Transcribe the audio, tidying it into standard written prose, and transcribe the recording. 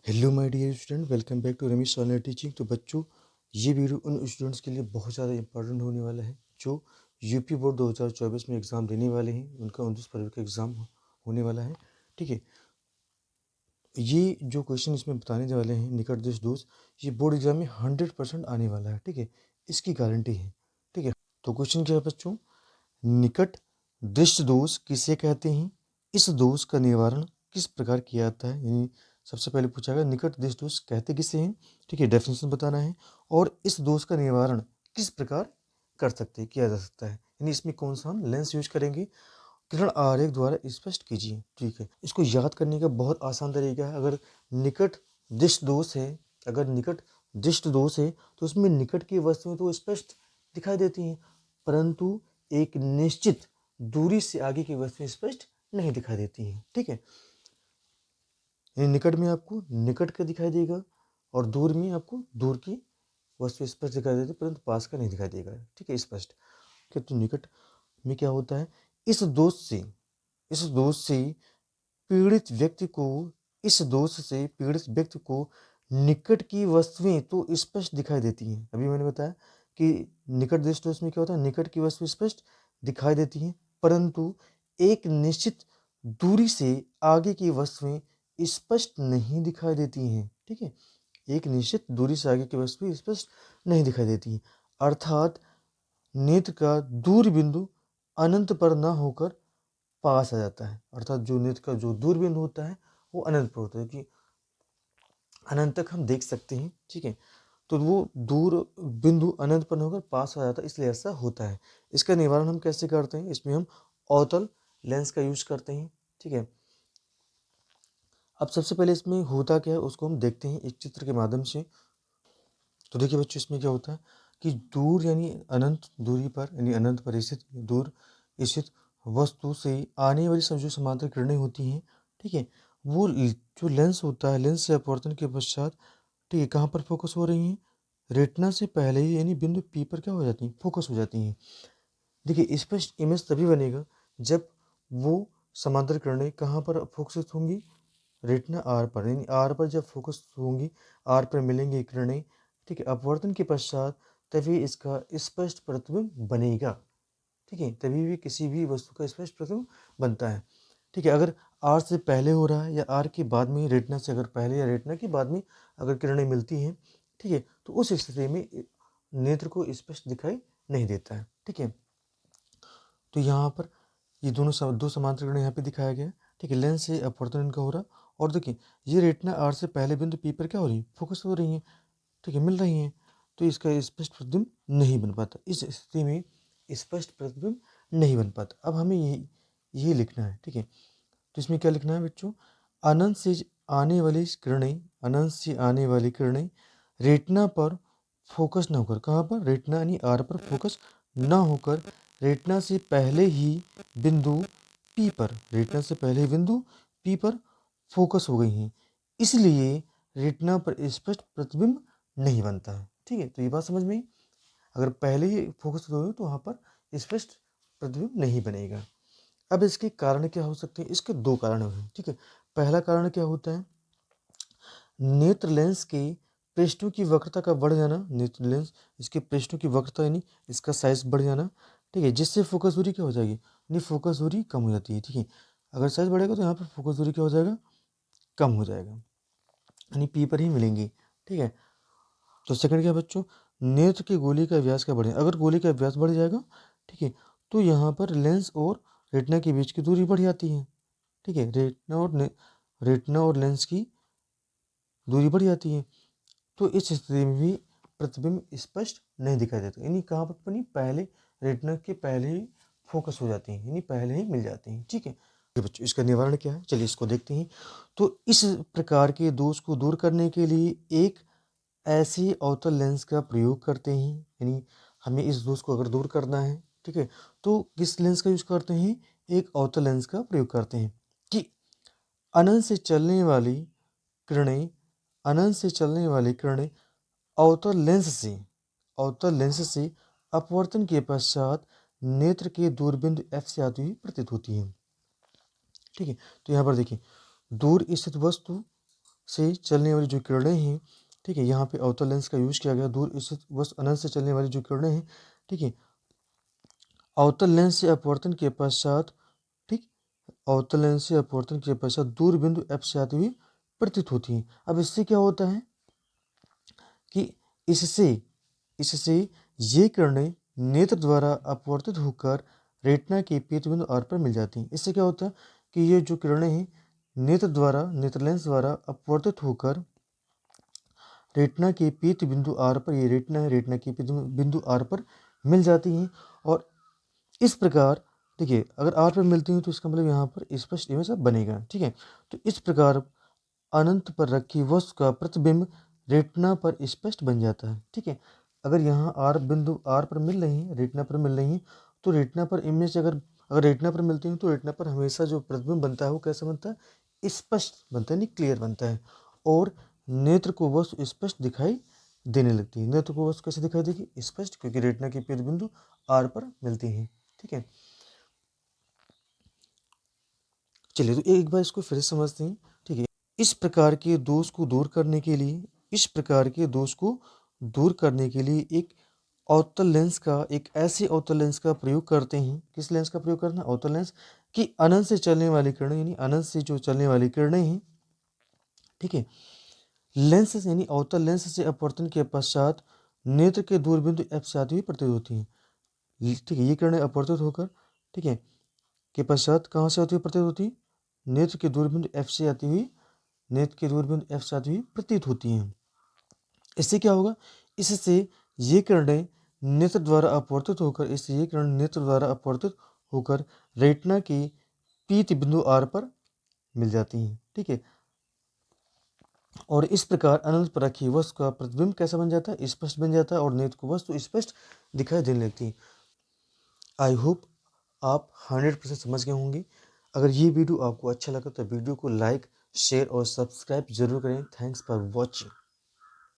Hello my dear student, welcome back to Ramesh online teaching. तो बच्चों, ये वीडियो उन स्टूडेंट्स के लिए बहुत ज़्यादा इंपॉर्टेंट होने वाला है जो यूपी बोर्ड 2024 में एग्ज़ाम देने वाले हैं। उनका 29 फरवरी का एग्ज़ाम होने वाला है। ठीक है, ये जो क्वेश्चन इसमें बताने वाले हैं निकट दृष्ट दोष, ये बोर्ड एग्जाम में 100% आने वाला है। ठीक है, इसकी गारंटी है। ठीक है, तो क्वेश्चन क्या है बच्चों, निकट दृष्ट दोष किसे कहते हैं, इस दोष का निवारण किस प्रकार किया जाता है। यानी सबसे पहले पूछा गया निकट दृष्ट दोष कहते किसे हैं। ठीक है, डेफिनेशन बताना है और इस दोष का निवारण किस प्रकार कर सकते हैं, किया जा सकता है। यानी इसमें कौन सा हम लेंस यूज करेंगे, किरण आरेख द्वारा स्पष्ट कीजिए। ठीक है, इसको याद करने का बहुत आसान तरीका है। अगर निकट दृष्ट दोष है, अगर निकट दृष्ट दोष है तो उसमें निकट की वस्तुएं तो स्पष्ट दिखाई देती हैं, परंतु एक निश्चित दूरी से आगे की वस्तुएं स्पष्ट नहीं दिखाई देती हैं। ठीक है, यानी निकट में आपको निकट का दिखाई देगा और दूर में आपको दूर की वस्तु स्पष्ट दिखाई देती है, परंतु पास का नहीं दिखाई देगा। ठीक है, स्पष्ट। तो निकट में क्या होता है, इस दोष से पीड़ित व्यक्ति को इस दोष से पीड़ित व्यक्ति को निकट की वस्तुएं तो स्पष्ट दिखाई देती हैं। अभी मैंने बताया कि निकट दृष्ट दोष में क्या होता है, निकट की वस्तु स्पष्ट दिखाई देती हैं, परंतु एक निश्चित दूरी से आगे की वस्तुएं स्पष्ट नहीं दिखाई देती हैं। ठीक है, एक निश्चित दूरी से आगे की वस्तुएं स्पष्ट नहीं दिखाई देती हैं, अर्थात नेत्र का दूर बिंदु अनंत पर न होकर पास आ जाता है। अर्थात जो नेत्र का जो दूर बिंदु होता है वो अनंत पर होता है, कि अनंत तक हम देख सकते हैं। ठीक है, तो वो दूर बिंदु अनंत पर होकर पास आ जाता है, इसलिए ऐसा होता है। इसका निवारण हम कैसे करते हैं, इसमें हम अवतल लेंस का यूज करते हैं। ठीक है, अब सबसे पहले इसमें होता क्या है उसको हम देखते हैं एक चित्र के माध्यम से। तो देखिए बच्चों, इसमें क्या होता है कि दूर यानी अनंत दूरी पर, यानी अनंत पर स्थित दूर स्थित वस्तु से आने वाली जो समांतर किरणें होती हैं, ठीक है, वो जो लेंस होता है, लेंस से अपवर्तन के पश्चात, ठीक है, कहाँ पर फोकस हो रही हैं, रेटिना से पहले ही यानी बिंदु पी पर क्या हो जाती हैं, फोकस हो जाती हैं। देखिए, स्पष्ट इमेज तभी बनेगा जब वो समांतर किरणें कहाँ पर फोकसित होंगी, रेटिना आर पर, यानी आर पर जब फोकस होंगी, आर पर मिलेंगी किरणें। ठीक है, अपवर्तन के पश्चात तभी इसका स्पष्ट प्रतिबिंब बनेगा। ठीक है, तभी भी किसी भी वस्तु का स्पष्ट प्रतिबिंब बनता है। ठीक है, अगर आर से पहले हो रहा है या आर के बाद में, रेटिना से अगर पहले या रेटिना के बाद में अगर किरणें मिलती हैं, ठीक है, तो उस स्थिति में नेत्र को स्पष्ट दिखाई नहीं देता है। ठीक है, तो यहाँ पर ये दो समांतर किरणें यहाँ पे दिखाया गया है। ठीक है, लेंस से अपवर्तन इनका हो रहा, और देखिए ये रेटिना आर से पहले बिंदु पी पर क्या हो रही है, फोकस हो रही है। ठीक है, मिल रही हैं, तो इसका स्पष्ट प्रतिबिंब नहीं बन पाता। इस स्थिति में स्पष्ट प्रतिबिंब नहीं बन पाता। अब हमें यही लिखना है। ठीक है, तो इसमें क्या लिखना है बच्चों, अनंत से आने वाली किरणें, अनंत से आने वाली किरणें रेटिना पर फोकस न होकर, कहाँ पर, रेटिना यानी आर पर फोकस न होकर रेटिना से पहले ही बिंदु पी पर, रेटिना से पहले ही बिंदु पी पर फोकस हो गई हैं, इसलिए रेटिना पर स्पष्ट प्रतिबिंब नहीं बनता है। ठीक है, तो ये बात समझ में आई? अगर पहले ही फोकस हो तो वहाँ पर स्पष्ट प्रतिबिंब नहीं बनेगा। अब इसके कारण क्या हो सकते हैं, इसके दो कारण हैं। ठीक है, पहला कारण क्या होता है, नेत्र लेंस के पृष्ठों की वक्रता का बढ़ जाना, नेत्र लेंस इसके पृष्ठों की वक्रता यानी इसका साइज बढ़ जाना। ठीक है, जिससे फोकस दूरी क्या हो जाएगी, यानी फोकस दूरी कम हो जाती है। ठीक है, अगर साइज बढ़ेगा तो यहाँ पर फोकस दूरी क्या हो जाएगा, कम हो जाएगा, यानी पी पर ही मिलेंगी। ठीक है, तो सेकंड क्या है बच्चों, नेत्र की गोली का व्यास क्या बढ़े, अगर गोली का व्यास बढ़ जाएगा, ठीक है, तो यहाँ पर लेंस और रेटिना के बीच की दूरी बढ़ जाती है। ठीक है, रेटिना और लेंस की दूरी बढ़ जाती है, तो इस स्थिति में भी प्रतिबिंब स्पष्ट नहीं दिखाई देता। यानी कहाँ पर बनी, पहले रेटिना के पहले ही फोकस हो जाती है, यानी पहले ही मिल जाती हैं। ठीक है, तो बच्चों इसका निवारण क्या है, चलिए इसको देखते हैं। तो इस प्रकार के दोष को दूर करने के लिए एक ऐसे अवतल लेंस का प्रयोग करते हैं। यानी हमें इस दोष को अगर दूर करना है, ठीक है, तो किस लेंस का यूज करते हैं, एक अवतल लेंस का प्रयोग करते हैं कि अनंत से चलने वाली किरणें, अनंत से चलने वाली किरणें अवतल लेंस से अपवर्तन के पश्चात नेत्र के दूरबिंदु एफ से आती हुई प्रतीत होती हैं। ठीक है, तो यहाँ पर देखिए, दूर स्थित वस्तु से चलने वाली जो किरणें हैं, ठीक है, यहाँ पे अवतल लेंस का यूज किया गया। दूर स्थित वस्तु अनंत से चलने वाली जो किरणें हैं, ठीक है, अवतल लेंस से अपवर्तन के पश्चात, ठीक, अवतल लेंस से अपवर्तन के पश्चात दूर बिंदु एफ से आती हुई प्रतीत होती हैं। अब इससे क्या होता है कि इससे इससे ये किरणें नेत्र द्वारा अपवर्तित होकर रेटिना के पीत बिंदु आर पर मिल जाती हैं। इससे क्या होता है कि ये जो किरणें हैं नेत्र लेंस द्वारा अपवर्तित होकर रेटिना के पीत बिंदु आर पर, ये रेटिना है, रेटिना के पीत बिंदु आर पर मिल जाती हैं। और इस प्रकार देखिए, अगर आर पर मिलती हैं तो इसका मतलब यहाँ पर स्पष्ट इमेज अब बनेगा। ठीक है, तो इस प्रकार अनंत पर रखी वस्तु का प्रतिबिंब रेटिना पर स्पष्ट बन जाता है। ठीक है, अगर यहाँ आर बिंदु आर पर मिल रही है, रेटिना पर मिल रही है, तो रेटिना पर इमेज अगर अगर रेटिना पर मिलती है तो रेटिना पर हमेशा जो प्रतिबिंब बनता है वो कैसा बनता है, स्पष्ट बनता है, नहीं क्लियर बनता है। और नेत्र को वस्तु स्पष्ट दिखाई देने लगती है। नेत्र को वस्तु कैसे दिखाई देगी, स्पष्ट, क्योंकि रेटिना की प्रतिबिंदु आर पर मिलती है। ठीक है, चलिए तो एक बार इसको फिर से समझते हैं। ठीक है, इस प्रकार के दोष को दूर करने के लिए एक ऐसे अवतल लेंस का प्रयोग करते हैं। किस लेंस का प्रयोग करना, अवतल लेंस, कि अनंत से चलने वाली किरणें, यानी अनंत से जो चलने वाली किरणें हैं, ठीक है, लेंस यानी अवतल लेंस से अपवर्तन के पश्चात नेत्र के दूर बिंदु एफ से आती हुई प्रतीत होती हैं। ठीक है, ये किरणें अपवर्तित होकर, ठीक है, के पश्चात कहाँ से आती हुई प्रतीत होती है, नेत्र के दूर बिंदु एफ से आती हुई प्रतीत होती हैं। इससे क्या होगा, इससे ये किरणें नेत्र द्वारा अपवर्तित होकर रेटिना के पीत बिंदु आर पर मिल जाती हैं। ठीक है, और इस प्रकार अनंत पर रखी वस्तु का प्रतिबिंब कैसा बन जाता है, स्पष्ट बन जाता है, और नेत्र को वस्तु स्पष्ट दिखाई देने लगती है। आई होप आप 100% समझ गए होंगे। अगर ये वीडियो आपको अच्छा लगा तो वीडियो को लाइक, शेयर और सब्सक्राइब जरूर करें। Thanks for watching.